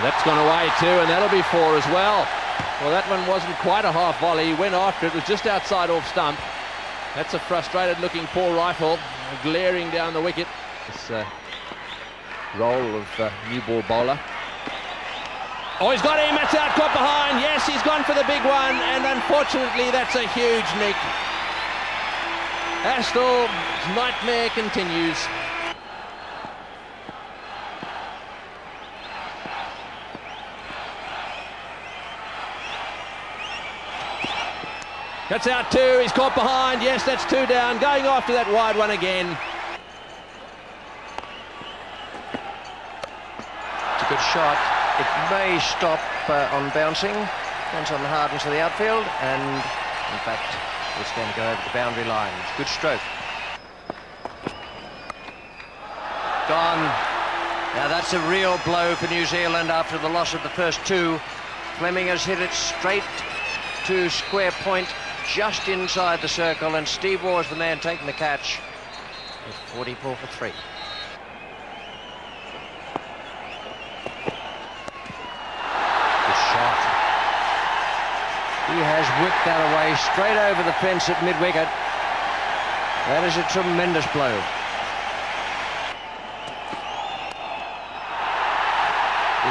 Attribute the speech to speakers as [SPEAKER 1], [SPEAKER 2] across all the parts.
[SPEAKER 1] That's gone away too, and that'll be 4 as well. Well, that one wasn't quite a half volley. He went after it. It was just outside off stump. That's a frustrated-looking Paul Rifle, glaring down the wicket. This role of new ball bowler. Oh, he's got him. It's out, caught behind. Yes, he's gone for the big one, and unfortunately, that's a huge nick. Astle's nightmare continues. That's out 2. He's caught behind. Yes, that's 2 down. Going after that wide one again.
[SPEAKER 2] It's a good shot. It may stop on bouncing. Depends on the hardness of the outfield. And, in fact, it's going to go over the boundary line. It's a good stroke. Gone. Now, that's a real blow for New Zealand after the loss of the first 2. Fleming has hit it straight to square point, just inside the circle, and Steve Waugh's the man taking the catch. It's 44 for 3. Good shot. He has whipped that away straight over the fence at mid-wicket. That is a tremendous blow.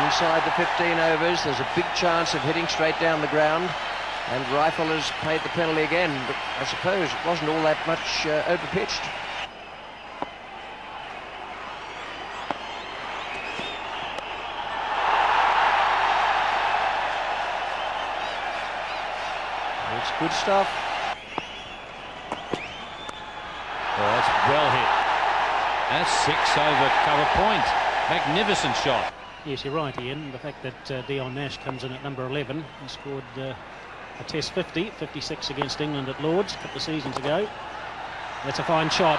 [SPEAKER 2] Inside the 15 overs, there's a big chance of hitting straight down the ground. And Rifle has paid the penalty again, but I suppose it wasn't all that much overpitched. It's good stuff.
[SPEAKER 3] Oh, that's well hit. That's 6 over cover point. Magnificent shot.
[SPEAKER 4] Yes, you're right, Ian. The fact that Dion Nash comes in at number 11, he scored a Test 50, 56 against England at Lord's a couple of seasons ago. That's a fine shot.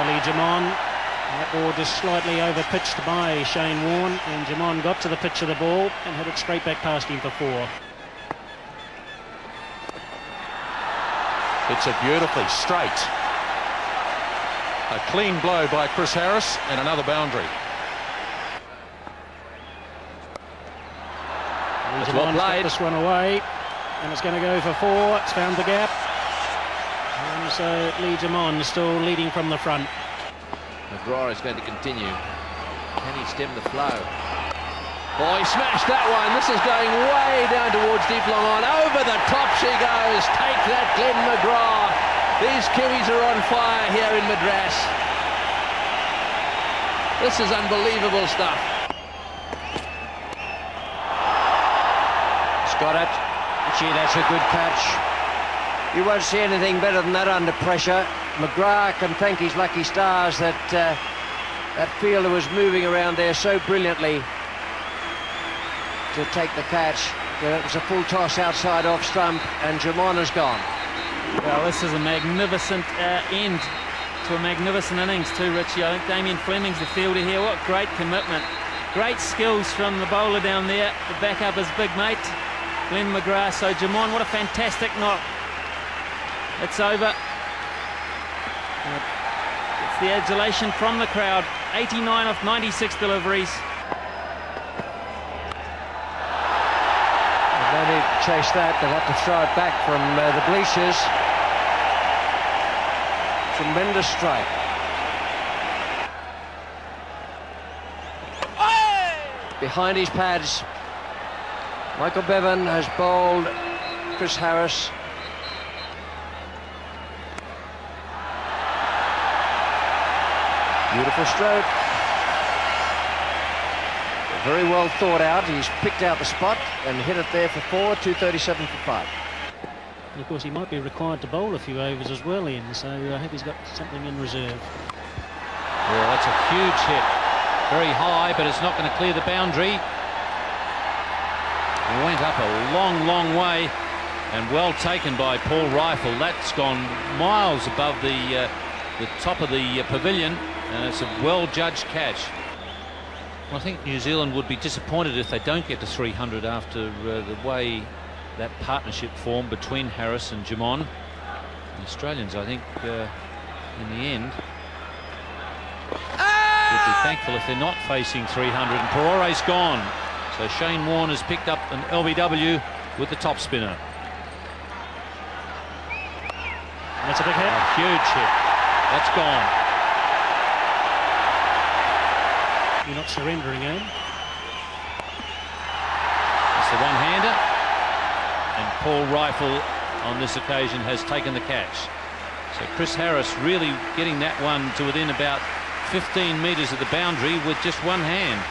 [SPEAKER 4] Lee Jamon. That ball just slightly overpitched by Shane Warne, and Jamon got to the pitch of the ball and hit it straight back past him for 4.
[SPEAKER 5] It's a beautifully straight. A clean blow by Chris Harris and another boundary.
[SPEAKER 4] It's well played. This one away, and it's going to go for 4. It's found the gap, and so Lee Jamon still leading from the front.
[SPEAKER 1] McGrath is going to continue. Can he stem the flow? Oh, he smashed that one. This is going way down towards deep long on. Over the top she goes. Take that, Glenn McGrath. These Kiwis are on fire here in Madras. This is unbelievable stuff.
[SPEAKER 2] Got it. Gee, that's a good catch. You won't see anything better than that under pressure. McGrath can thank his lucky stars that that fielder was moving around there so brilliantly to take the catch. It was a full toss outside off stump, and Jamon has gone.
[SPEAKER 6] Well, this is a magnificent end to a magnificent innings too, Richie. I think Damien Fleming's the fielder here. What great commitment. Great skills from the bowler down there to back up his big mate, Glenn McGrath. So Jamon, what a fantastic knock. It's over. It's the adulation from the crowd. 89 of 96 deliveries.
[SPEAKER 2] They need to chase that. They'll have to throw it back from the bleachers. Tremendous strike. Behind his pads, Michael Bevan has bowled Chris Harris. Beautiful stroke. Very well thought out. He's picked out the spot and hit it there for 4, 237 for 5.
[SPEAKER 4] And of course, he might be required to bowl a few overs as well, Ian, so I hope he's got something in reserve.
[SPEAKER 3] Well, that's a huge hit. Very high, but it's not going to clear the boundary. It went up a long, long way, and well taken by Paul Rifle. That's gone miles above the top of the pavilion, and it's a well-judged catch. Well, I think New Zealand would be disappointed if they don't get to 300 after the way that partnership formed between Harris and Jamon. The Australians, I think, in the end, would be thankful if they're not facing 300. And Perore's gone. So Shane Warne has picked up an LBW with the top spinner.
[SPEAKER 4] That's a big hit.
[SPEAKER 3] A huge hit. That's gone.
[SPEAKER 4] You're not surrendering, eh?
[SPEAKER 3] That's the one-hander. And Paul Rifle on this occasion has taken the catch. So Chris Harris really getting that one to within about 15 metres of the boundary with just one hand.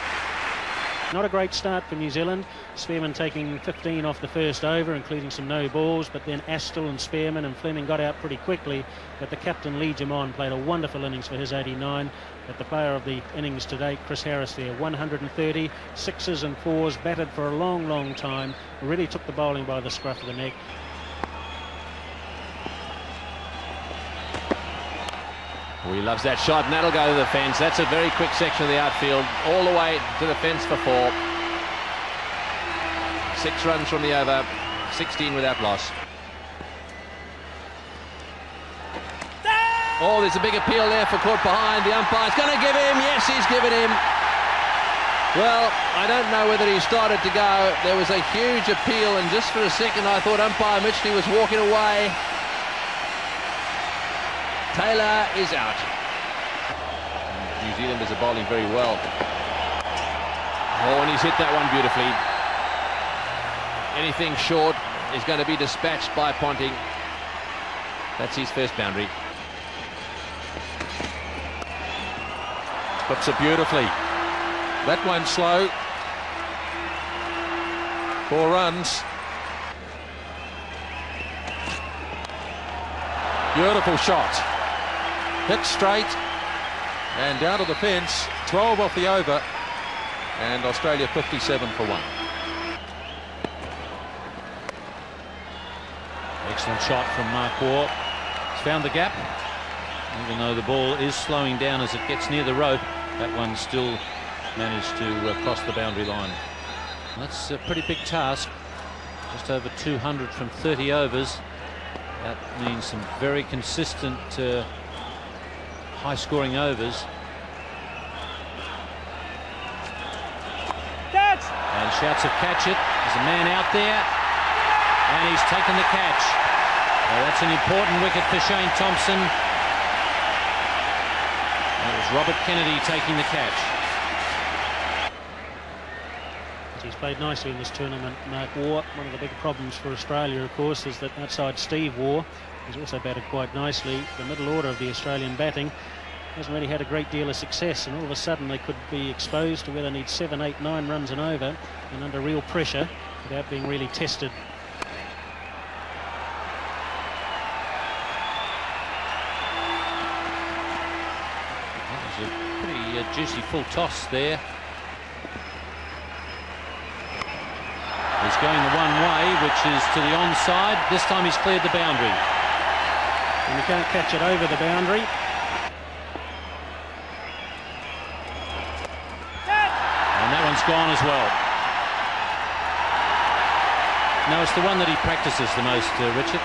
[SPEAKER 4] Not a great start for New Zealand. Spearman taking 15 off the first over, including some no balls, but then Astle and Spearman and Fleming got out pretty quickly. But the captain, Lee Jamon, played a wonderful innings for his 89. But the player of the innings to date, Chris Harris there, 130, sixes and fours, batted for a long, long time. Really took the bowling by the scruff of the neck.
[SPEAKER 1] Oh, he loves that shot, and that'll go to the fence. That's a very quick section of the outfield, all the way to the fence for 4. 6 runs from the over, 16 without loss. Oh, there's a big appeal there for caught behind. The umpire's going to give him. Yes, he's given him. Well, I don't know whether he started to go. There was a huge appeal, and just for a second I thought umpire Mitchley was walking away. Taylor is out. New Zealanders are bowling very well. Oh, and he's hit that one beautifully. Anything short is going to be dispatched by Ponting. That's his first boundary.
[SPEAKER 5] Puts it beautifully. That one slow. 4 runs. Beautiful shot. Hit straight and down to the fence. 12 off the over, and Australia 57 for 1.
[SPEAKER 3] Excellent shot from Mark Waugh. He's found the gap. Even though the ball is slowing down as it gets near the rope, that one still managed to cross the boundary line. That's a pretty big task. Just over 200 from 30 overs. That means some very consistent high-scoring overs. And shouts of catch it. There's a man out there, and he's taken the catch. That's an important wicket for Shane Thompson. That was Robert Kennedy taking the catch.
[SPEAKER 4] He's played nicely in this tournament, Mark Waugh. One of the big problems for Australia, of course, is that outside Steve Waugh, who's also batted quite nicely, the middle order of the Australian batting hasn't really had a great deal of success, and all of a sudden they could be exposed to where they need 7, 8, 9 runs and over, and under real pressure without being really tested.
[SPEAKER 3] That was a pretty juicy full toss there. He's going the one way, which is to the onside. This time he's cleared the boundary.
[SPEAKER 4] And you can't catch it over the boundary.
[SPEAKER 3] And that one's gone as well. No, it's the one that he practices the most, Richard.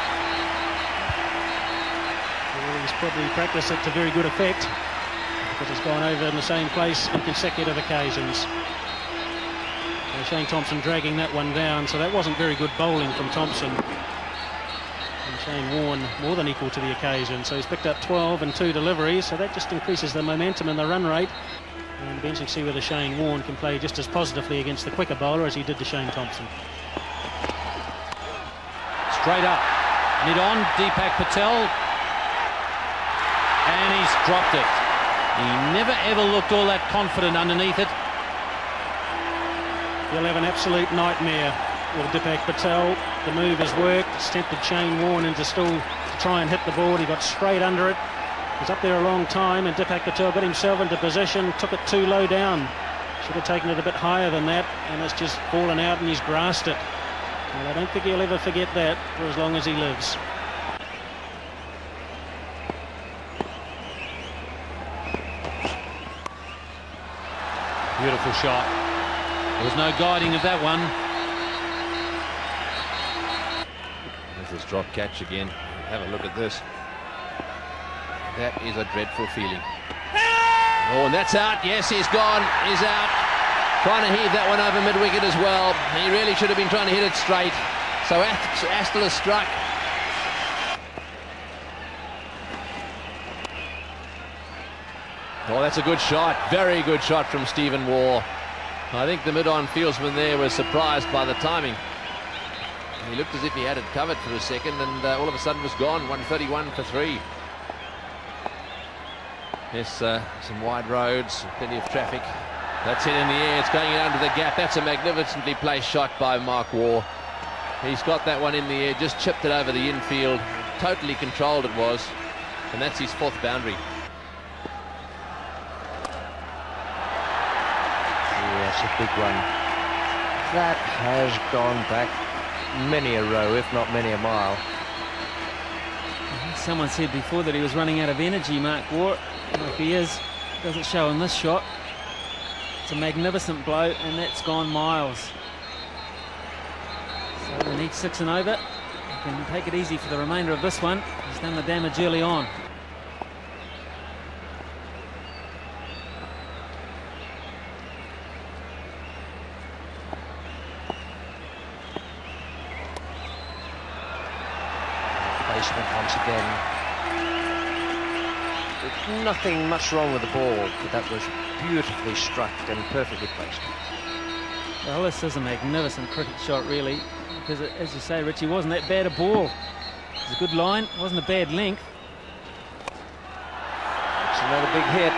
[SPEAKER 4] Well, he's probably practiced it to very good effect, because it's gone over in the same place on consecutive occasions. So Shane Thompson dragging that one down, so that wasn't very good bowling from Thompson. And Shane Warne more than equal to the occasion, so he's picked up 12 and 2 deliveries, so that just increases the momentum and the run rate. And it'll be interesting to see whether Shane Warne can play just as positively against the quicker bowler as he did to Shane Thompson.
[SPEAKER 3] Straight up, mid-on, Deepak Patel, and he's dropped it. He never ever looked all that confident underneath it.
[SPEAKER 4] He'll have an absolute nightmare with Deepak Patel. The move has worked. It's tempted Shane Warne into still to try and hit the ball. He got straight under it. He's up there a long time, and Deepak Patel got himself into position, took it too low down. Should have taken it a bit higher than that, and it's just fallen out and he's grasped it. Well, I don't think he'll ever forget that for as long as he lives.
[SPEAKER 3] Beautiful shot. There was no guiding of that one.
[SPEAKER 1] There's this drop catch again. Have a look at this. That is a dreadful feeling. Oh, and that's out. Yes, he's gone. He's out. Trying to heave that one over mid-wicket as well. He really should have been trying to hit it straight. So Astle has struck. Oh, that's a good shot. Very good shot from Stephen Waugh. I think the mid-on fieldsman there was surprised by the timing. He looked as if he had it covered for a second, and all of a sudden was gone. 131 for 3. Yes, some wide roads, plenty of traffic. That's hit in the air. It's going into the gap. That's a magnificently placed shot by Mark Waugh. He's got that one in the air, just chipped it over the infield. Totally controlled it was, and that's his 4th boundary.
[SPEAKER 2] That's a big one. That has gone back many a row, if not many a mile.
[SPEAKER 6] Someone said before that he was running out of energy, Mark Waugh. If he is, doesn't show in this shot. It's a magnificent blow, and that's gone miles. So they need 6 and over. He can take it easy for the remainder of this one. He's done the damage early on.
[SPEAKER 2] Once again, there's nothing much wrong with the ball, but that was beautifully struck and perfectly placed.
[SPEAKER 6] Well, this is a magnificent cricket shot, really, because as you say, Richie, wasn't that bad a ball. It was a good line, wasn't a bad length.
[SPEAKER 2] It's another big hit.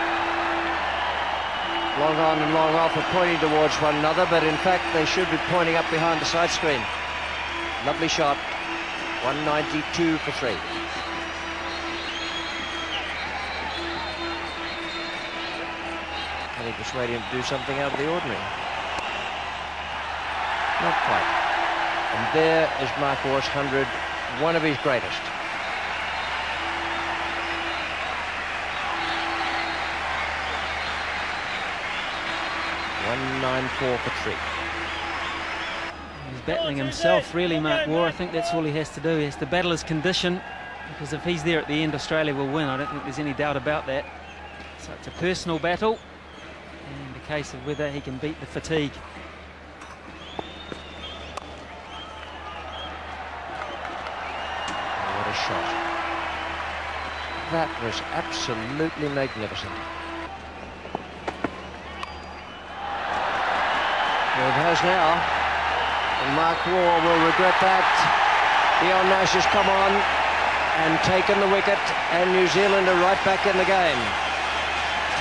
[SPEAKER 2] Long on and long off are pointing towards one another, but in fact they should be pointing up behind the side screen. Lovely shot. 192 for 3. Can he persuade him to do something out of the ordinary? Not quite. And there is Mark Waugh's 100, one of his greatest. .194 for 3.
[SPEAKER 6] He's battling himself, really, Mark Waugh. I think that's all he has to do. He has to battle his condition, because if he's there at the end, Australia will win. I don't think there's any doubt about that. So it's a personal battle, and a case of whether he can beat the fatigue.
[SPEAKER 2] What a shot. That was absolutely magnificent. Well, it has now. And Mark Waugh will regret that. Dion Nash has come on and taken the wicket, and New Zealand are right back in the game.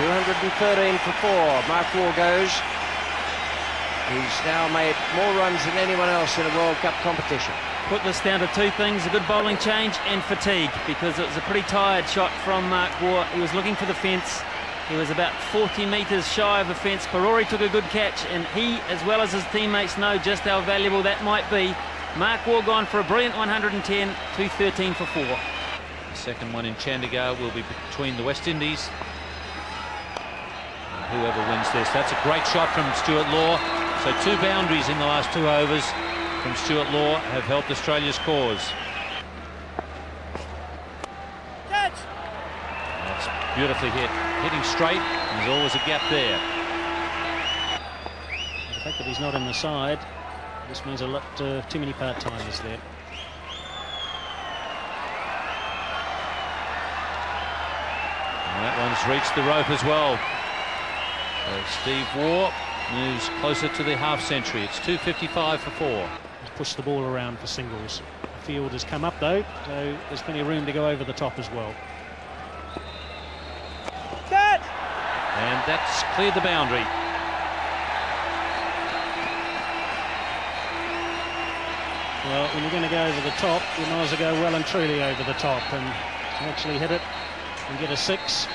[SPEAKER 2] 213 for 4. Mark Waugh goes. He's now made more runs than anyone else in a World Cup competition.
[SPEAKER 6] Put this down to 2 things: a good bowling change and fatigue, because it was a pretty tired shot from Mark Waugh. He was looking for the fence. He was about 40 metres shy of the fence. Perori took a good catch, and he, as well as his teammates, know just how valuable that might be. Mark Waugh gone for a brilliant 110, 213 for 4.
[SPEAKER 3] The second one in Chandigarh will be between the West Indies. And whoever wins this. That's a great shot from Stuart Law. So 2 boundaries in the last 2 overs from Stuart Law have helped Australia's cause. That's beautifully hit. Hitting straight, and there's always a gap there.
[SPEAKER 4] The fact that he's not in the side, this means a lot too many part-timers there.
[SPEAKER 3] And that one's reached the rope as well. So Steve Waugh moves closer to the half-century. It's 255 for 4.
[SPEAKER 4] He's pushed the ball around for singles. The field has come up though, so there's plenty of room to go over the top as well.
[SPEAKER 3] And that's cleared the boundary.
[SPEAKER 4] Well, when you're going to go over the top, you might as well go well and truly over the top, and actually hit it and get a 6.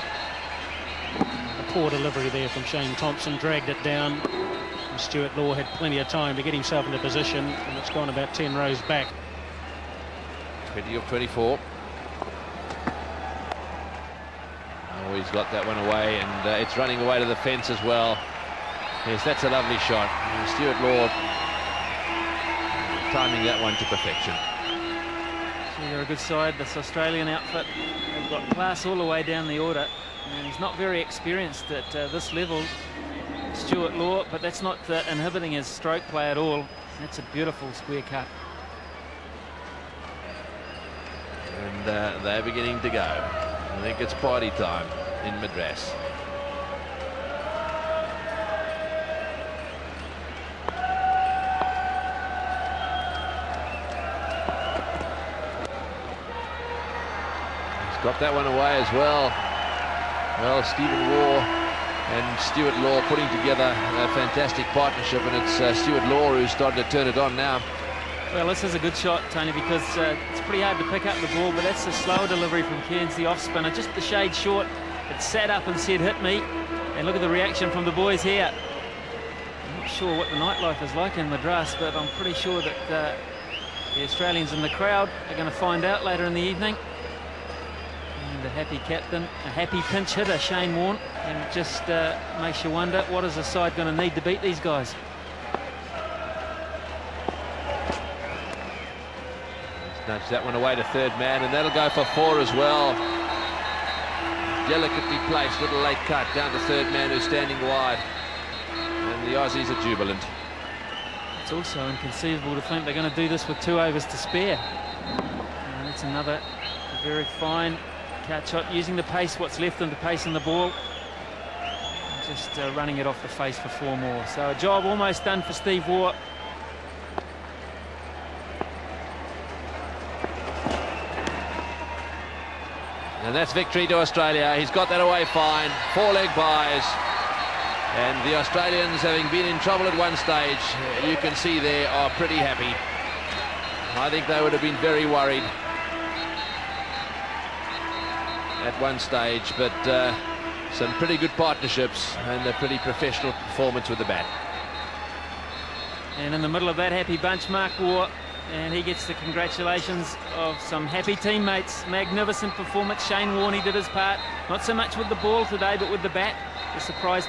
[SPEAKER 4] A poor delivery there from Shane Thompson, dragged it down. And Stuart Law had plenty of time to get himself into position, and it's gone about 10 rows back.
[SPEAKER 1] 20 of 24. Oh, he's got that one away, and it's running away to the fence as well. Yes, that's a lovely shot. Stuart Law timing that one to perfection.
[SPEAKER 6] So they're a good side, this Australian outfit. They've got class all the way down the order. And he's not very experienced at this level, Stuart Law, but that's not inhibiting his stroke play at all. That's a beautiful square cut.
[SPEAKER 1] And they're beginning to go. I think it's party time in Madras. He's got that one away as well. Well, Stephen Waugh and Stuart Law putting together a fantastic partnership, and it's Stuart Law who's starting to turn it on now.
[SPEAKER 6] Well, this is a good shot, Tony, because it's pretty hard to pick up the ball, but that's a slower delivery from Cairns, the off-spinner, just the shade short. It sat up and said, hit me. And look at the reaction from the boys here. I'm not sure what the nightlife is like in Madras, but I'm pretty sure that the Australians in the crowd are going to find out later in the evening. And a happy captain, a happy pinch hitter, Shane Warne. And it just makes you wonder, what is the side going to need to beat these guys?
[SPEAKER 1] Nudge that one away to third man, and that'll go for 4 as well. Delicately placed, little late cut down to third man who's standing wide. And the Aussies are jubilant.
[SPEAKER 6] It's also inconceivable to think they're going to do this with 2 overs to spare. And that's another very fine catch shot, using the pace, what's left of the pace in the ball. And just running it off the face for 4 more. So a job almost done for Steve Waugh.
[SPEAKER 1] And that's victory to Australia. He's got that away fine. 4-leg buys. And the Australians, having been in trouble at one stage, you can see they are pretty happy. I think they would have been very worried at one stage, but some pretty good partnerships and a pretty professional performance with the bat.
[SPEAKER 6] And in the middle of that happy bunch, Mark Waugh, and he gets the congratulations of some happy teammates. Magnificent performance. Shane Warne did his part, not so much with the ball today, but with the bat. The surprise